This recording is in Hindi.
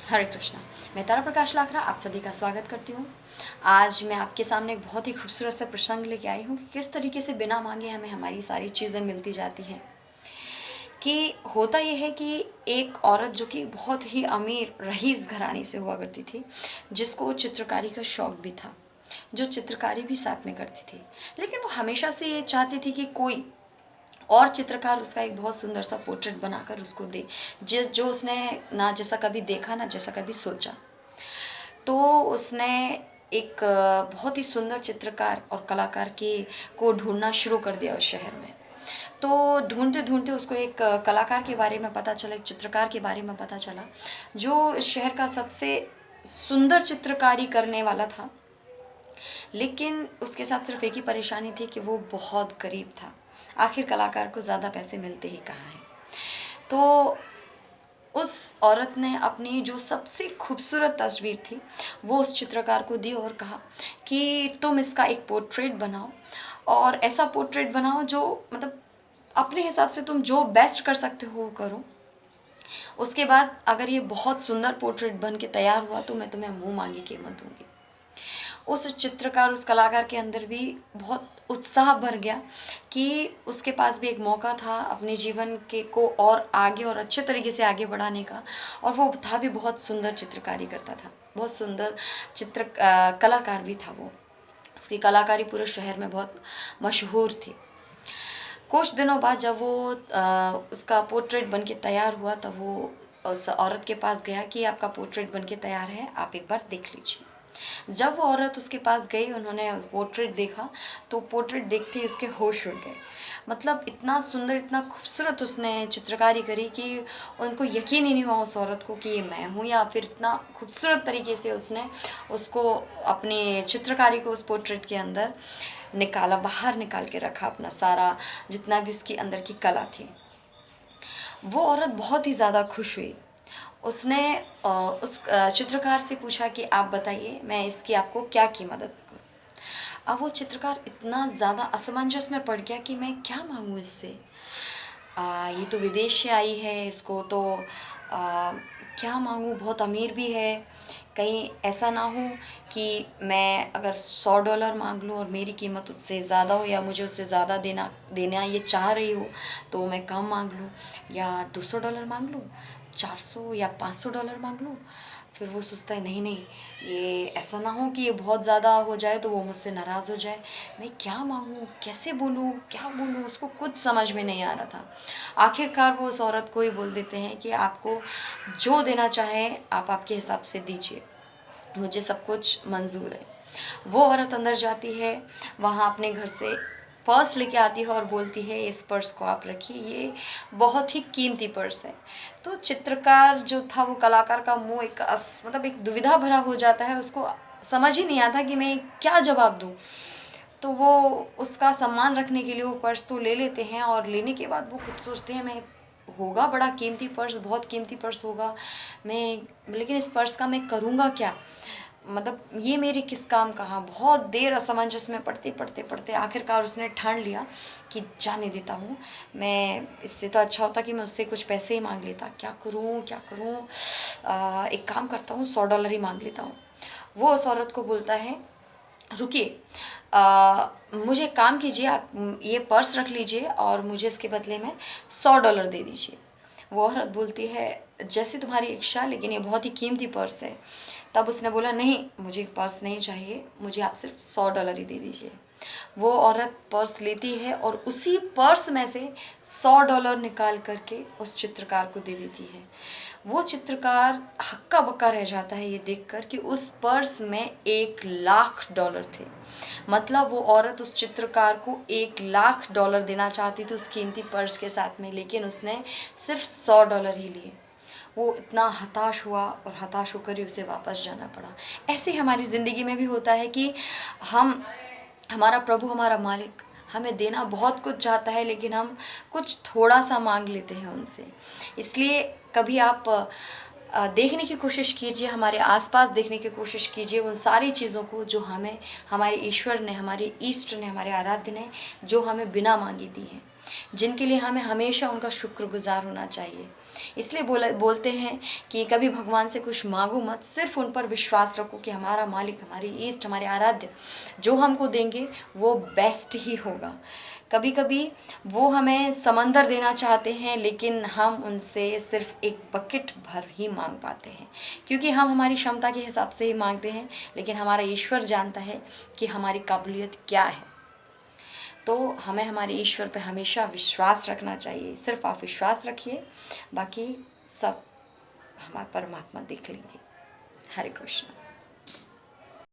हरे कृष्णा। मैं तारा प्रकाश लाखरा आप सभी का स्वागत करती हूँ। आज मैं आपके सामने एक बहुत ही खूबसूरत सा प्रसंग लेके आई हूँ कि किस तरीके से बिना मांगे हमें हमारी सारी चीज़ें मिलती जाती हैं। कि होता ये है कि एक औरत जो कि बहुत ही अमीर रईस घराने से हुआ करती थी, जिसको चित्रकारी का शौक भी था, जो चित्रकारी भी साथ में करती थी। लेकिन वो हमेशा से ये चाहती थी कि कोई और चित्रकार उसका एक बहुत सुंदर सा पोर्ट्रेट बनाकर उसको दे, जो उसने ना जैसा कभी देखा ना जैसा कभी सोचा। तो उसने एक बहुत ही सुंदर चित्रकार और कलाकार के को ढूंढना शुरू कर दिया उस शहर में। तो ढूंढते ढूंढते उसको एक कलाकार के बारे में पता चला, एक चित्रकार के बारे में पता चला, जो इस शहर का सबसे सुंदर चित्रकारी करने वाला था। लेकिन उसके साथ सिर्फ एक ही परेशानी थी कि वो बहुत गरीब था। आखिर कलाकार को ज़्यादा पैसे मिलते ही कहाँ हैं। तो उस औरत ने अपनी जो सबसे खूबसूरत तस्वीर थी वो उस चित्रकार को दी और कहा कि तुम इसका एक पोर्ट्रेट बनाओ, और ऐसा पोर्ट्रेट बनाओ जो मतलब अपने हिसाब से तुम जो बेस्ट कर सकते हो वो करो। उसके बाद अगर ये बहुत सुंदर पोर्ट्रेट बन के तैयार हुआ तो मैं तुम्हें मुंह मांगी कीमत दूंगी। उस चित्रकार, उस कलाकार के अंदर भी बहुत उत्साह भर गया कि उसके पास भी एक मौका था अपने जीवन के को और आगे और अच्छे तरीके से आगे बढ़ाने का। और वो था भी बहुत सुंदर चित्रकारी करता था, बहुत सुंदर कलाकार भी था वो। उसकी कलाकारी पूरे शहर में बहुत मशहूर थी। कुछ दिनों बाद जब वो उसका पोर्ट्रेट बन के तैयार हुआ तब वो उस औरत के पास गया कि आपका पोर्ट्रेट बन के तैयार है, आप एक बार देख लीजिए। जब वो औरत उसके पास गई, उन्होंने पोर्ट्रेट देखा, तो पोर्ट्रेट देखते ही उसके होश उड़ गए। मतलब इतना सुंदर, इतना खूबसूरत उसने चित्रकारी करी कि उनको यकीन ही नहीं हुआ उस औरत को कि ये मैं हूँ, या फिर इतना खूबसूरत तरीके से उसने उसको अपनी चित्रकारी को उस पोर्ट्रेट के अंदर निकाला, बाहर निकाल के रखा अपना सारा जितना भी उसकी अंदर की कला थी। वो औरत बहुत ही ज़्यादा खुश हुई। उसने उस चित्रकार से पूछा कि आप बताइए मैं इसकी आपको क्या कीमत अदा करूँ। अब वो चित्रकार इतना ज़्यादा असमंजस में पड़ गया कि मैं क्या मांगूँ इससे। ये तो विदेश से आई है, इसको तो आ, क्या मांगूँ, बहुत अमीर भी है। कहीं ऐसा ना हो कि मैं अगर $100 मांग लूँ और मेरी कीमत उससे ज़्यादा हो, या मुझे उससे ज़्यादा देना देना ये चाह रही हो तो मैं कम मांग लूँ, या $200 मांग लूँ, 400 या $500 मांग लूँ। फिर वो सोचता है नहीं नहीं, ये ऐसा ना हो कि ये बहुत ज़्यादा हो जाए तो वो मुझसे नाराज़ हो जाए। मैं क्या मांगूँ, कैसे बोलूँ, क्या बोलूँ, उसको कुछ समझ में नहीं आ रहा था। आखिरकार वो उस औरत को ही बोल देते हैं कि आपको जो देना चाहे आप आपके हिसाब से दीजिए, मुझे सब कुछ मंजूर है। वो औरत अंदर जाती है, वहाँ अपने घर से पर्स लेके आती है और बोलती है इस पर्स को आप रखिए, ये बहुत ही कीमती पर्स है। तो चित्रकार जो था, वो कलाकार का मुंह एक मतलब एक दुविधा भरा हो जाता है, उसको समझ ही नहीं आता कि मैं क्या जवाब दूँ। तो वो उसका सम्मान रखने के लिए वो पर्स तो ले लेते हैं, और लेने के बाद वो खुद सोचते हैं मैं, होगा बड़ा कीमती पर्स, बहुत कीमती पर्स होगा, मैं लेकिन इस पर्स का मैं करूँगा क्या, मतलब ये मेरे किस काम का। हाँ, बहुत देर असमंजस में पढ़ते पढ़ते पढ़ते आखिरकार उसने ठान लिया कि जाने देता हूँ, मैं इससे तो अच्छा होता कि मैं उससे कुछ पैसे ही मांग लेता। क्या करूँ क्या करूँ, एक काम करता हूँ $100 ही मांग लेता हूँ। वो उस औरत को बोलता है रुकिए, मुझे एक काम कीजिए, आप ये पर्स रख लीजिए और मुझे इसके बदले में $100 दे दीजिए। वो औरत बोलती है जैसी तुम्हारी इच्छा, लेकिन ये बहुत ही कीमती पर्स है। तब उसने बोला नहीं, मुझे पर्स नहीं चाहिए, मुझे आप सिर्फ $100 ही दे दीजिए। वो औरत पर्स लेती है और उसी पर्स में से $100 निकाल करके उस चित्रकार को दे देती है। वो चित्रकार हक्का बक्का रह जाता है ये देखकर कि उस पर्स में $1,00,000 थे। मतलब वो औरत उस चित्रकार को $1,00,000 देना चाहती थी उस कीमती पर्स के साथ में, लेकिन उसने सिर्फ $100 ही लिए। वो इतना हताश हुआ और हताश होकर ही उसे वापस जाना पड़ा। ऐसे ही हमारी ज़िंदगी में भी होता है कि हम हमारा प्रभु, हमारा मालिक हमें देना बहुत कुछ चाहता है, लेकिन हम कुछ थोड़ा सा मांग लेते हैं उनसे। इसलिए कभी आप देखने की कोशिश कीजिए, हमारे आस-पास देखने की कोशिश कीजिए उन सारी चीज़ों को जो हमें हमारे ईश्वर ने, हमारे इष्ट ने, हमारे आराध्य ने जो हमें बिना माँगे दी हैं, जिनके लिए हमें हमेशा उनका शुक्रगुज़ार होना चाहिए। इसलिए बोलते हैं कि कभी भगवान से कुछ माँगो मत, सिर्फ़ उन पर विश्वास रखो कि हमारा मालिक, हमारे इष्ट, हमारे आराध्य जो हमको देंगे वो बेस्ट ही होगा। कभी-कभी वो हमें समंदर देना चाहते हैं, लेकिन हम उनसे सिर्फ़ एक बकेट भर ही माँग पाते हैं, क्योंकि हम हमारी क्षमता के हिसाब से ही माँगते हैं, लेकिन हमारा ईश्वर जानता है कि हमारी काबिलियत क्या है। तो हमें हमारे ईश्वर पे हमेशा विश्वास रखना चाहिए। सिर्फ़ आप विश्वास रखिए, बाकी सब हमारा परमात्मा देख लेंगे। हरे कृष्ण।